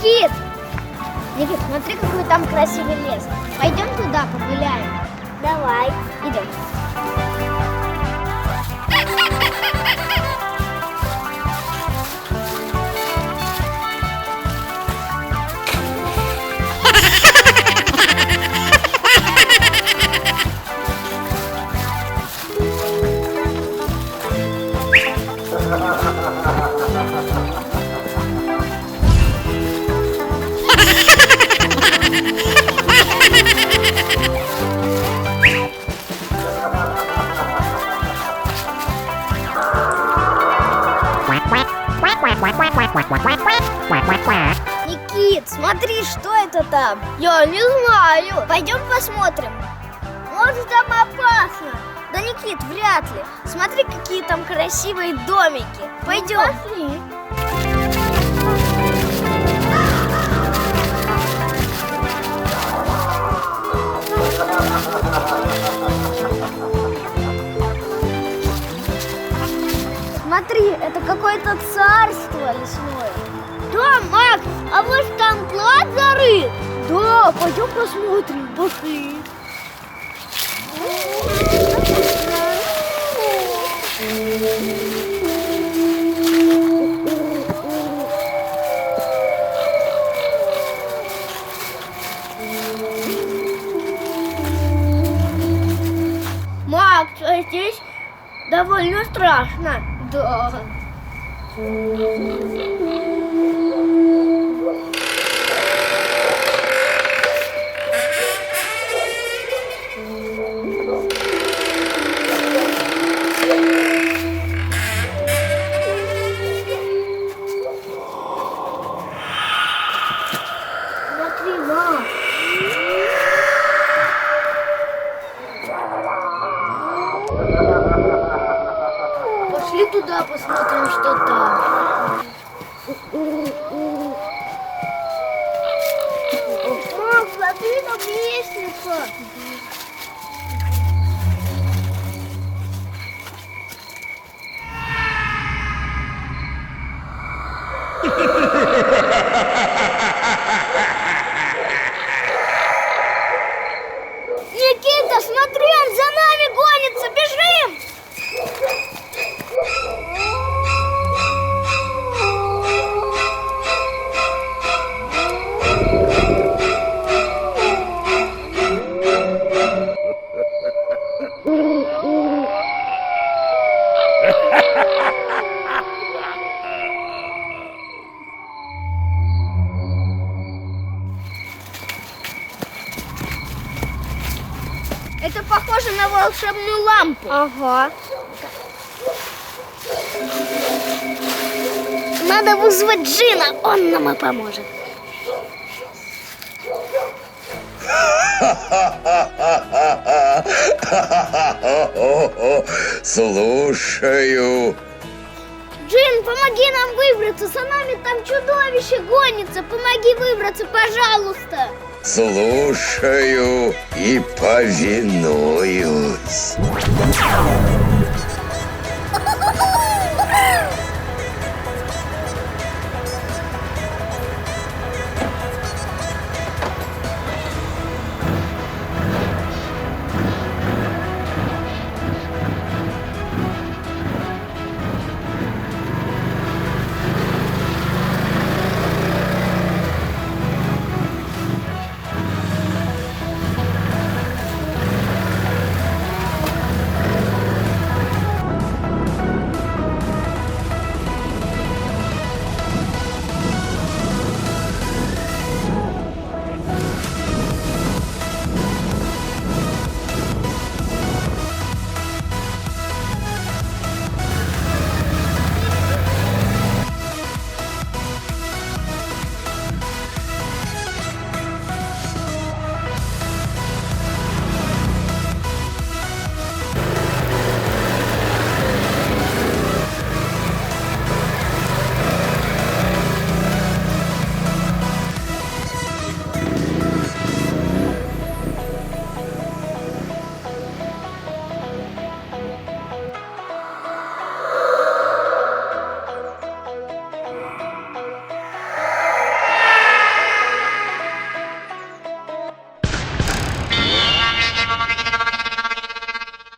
Никит! Никит, смотри, какой там красивый лес. Пойдем туда погуляем. Давай. Идем. Никит, смотри, что это там? Я не знаю. Пойдем посмотрим. Может, там опасно. Да, Никит, вряд ли. Смотри, какие там красивые домики. Пойдем. Пошли. Смотри, это какое-то царство лесное. Да, Макс, а вот там клад зарыт. Да, пойдем посмотрим. Пошли. Макс, а здесь довольно страшно. Да. Смотри, Макс. Пошли туда, посмотрим, что там. Мам, смотри, там лестница. Никита, смотри, он за нами гонится, бежим! Это похоже на волшебную лампу. Ага. Надо вызвать Джина, он нам и поможет. Слушаю. Джин, помоги нам выбраться, за нами там чудовище гонится. Помоги выбраться, пожалуйста. Слушаю и повинуюсь.